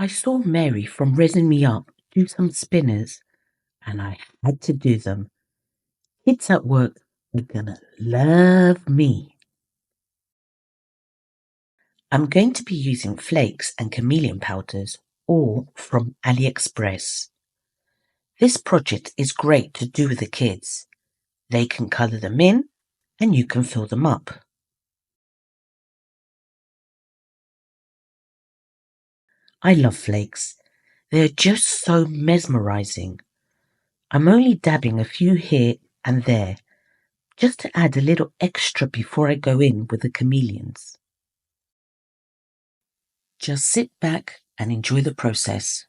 I saw Mary from Resin Art do some spinners and I had to do them. Kids at work are gonna love me. I'm going to be using flakes and chameleon powders, all from AliExpress. This project is great to do with the kids. They can colour them in and you can fill them up. I love flakes. They're just so mesmerising. I'm only dabbing a few here and there, just to add a little extra before I go in with the chameleons. Just sit back and enjoy the process.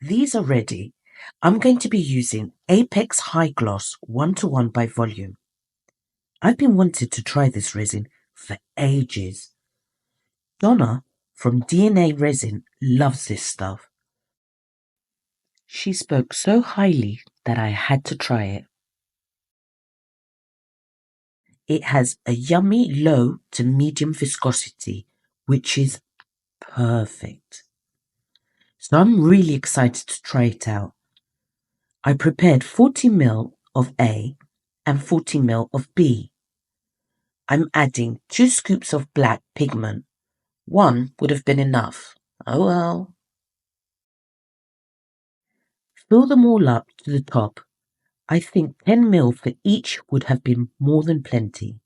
These are ready. I'm going to be using Apex High Gloss 1:1 by volume. I've been wanting to try this resin for ages. Donna from DNA Resin loves this stuff. She spoke so highly that I had to try it. It has a yummy low to medium viscosity, which is perfect. So I'm really excited to try it out. I prepared 40 ml of A and 40 ml of B. I'm adding 2 scoops of black pigment. 1 would have been enough. Oh well. Fill them all up to the top. I think 10 ml for each would have been more than plenty.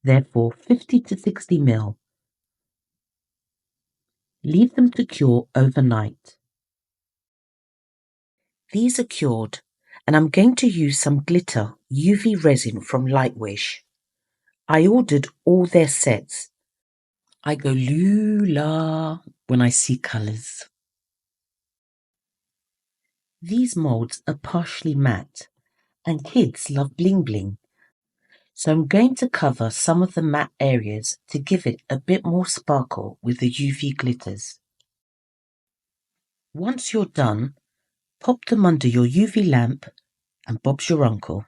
Therefore 50 to 60 ml. Leave them to cure overnight. These are cured and I'm going to use some glitter UV resin from Lightwish. I ordered all their sets. I go lula when I see colours. These moulds are partially matte and kids love bling bling. So I'm going to cover some of the matte areas to give it a bit more sparkle with the UV glitters. Once you're done, pop them under your UV lamp and Bob's your uncle.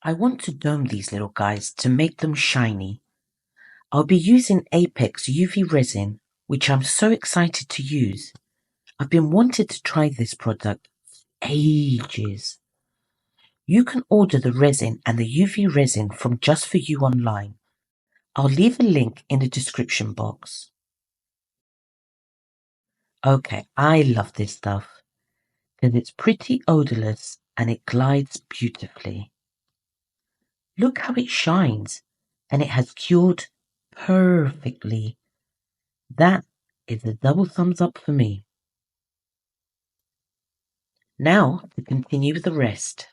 I want to dome these little guys to make them shiny. I'll be using Apex UV resin, which I'm so excited to use. I've been wanting to try this product for ages. You can order the resin and the UV resin from Just For You online. I'll leave a link in the description box. Okay, I love this stuff because it's pretty odorless and it glides beautifully. Look how it shines and it has cured perfectly. That is a double thumbs up for me. Now to continue with the rest.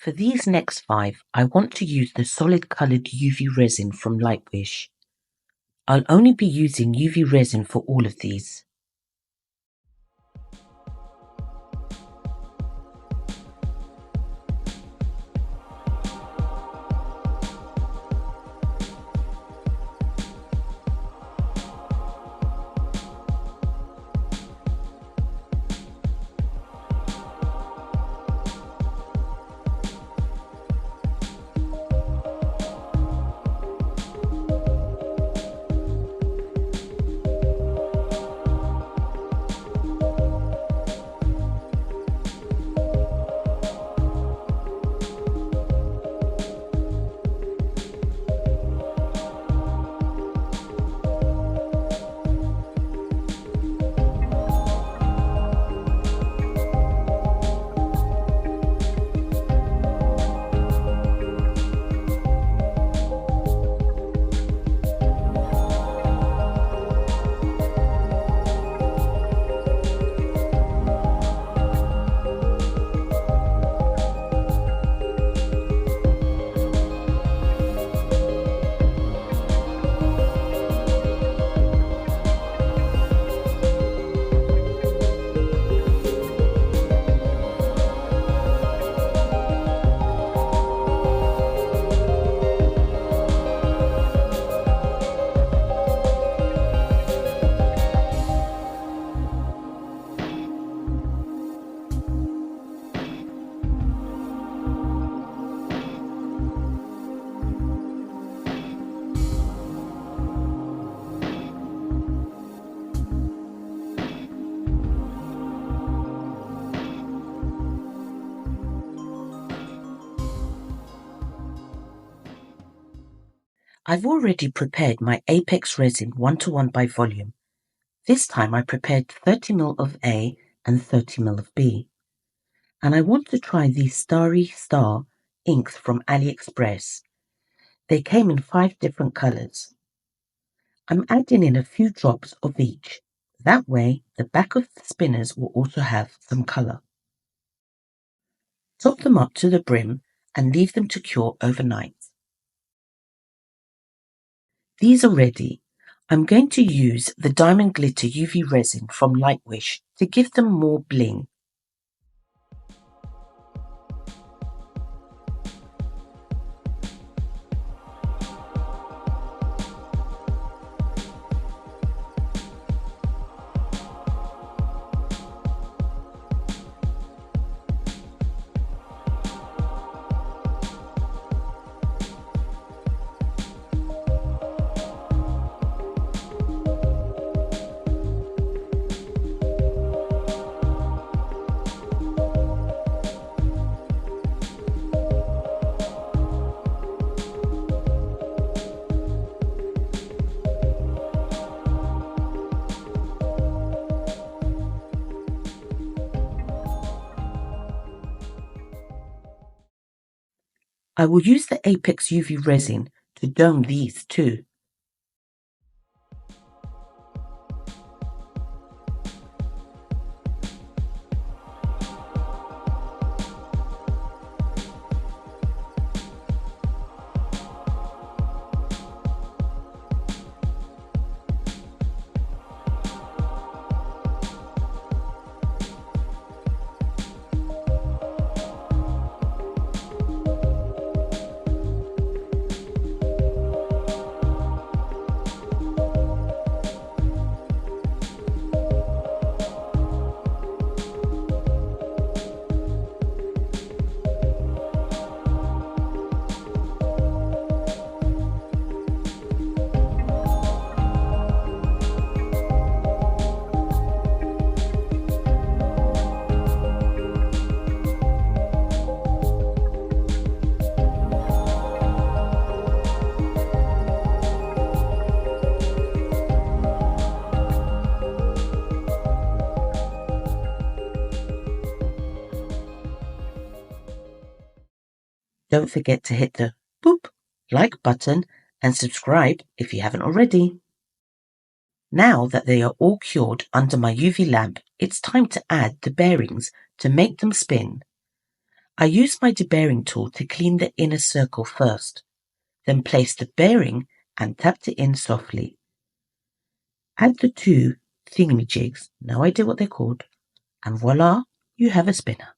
For these next 5, I want to use the solid coloured UV resin from Lightwish. I'll only be using UV resin for all of these. I've already prepared my Apex resin 1:1 by volume. This time I prepared 30 ml of A and 30 ml of B. And I want to try these Starry Star inks from AliExpress. They came in 5 different colours. I'm adding in a few drops of each. That way the back of the spinners will also have some colour. Top them up to the brim and leave them to cure overnight. These are ready. I'm going to use the Diamond Glitter UV resin from Lightwish to give them more bling. I will use the Apex UV resin to dome these too. Don't forget to hit the boop like button and subscribe if you haven't already. Now that they are all cured under my UV lamp, it's time to add the bearings to make them spin. I use my debearing tool to clean the inner circle first, then place the bearing and tap it in softly. Add the two thingamajigs, no idea what they're called, and voila, you have a spinner.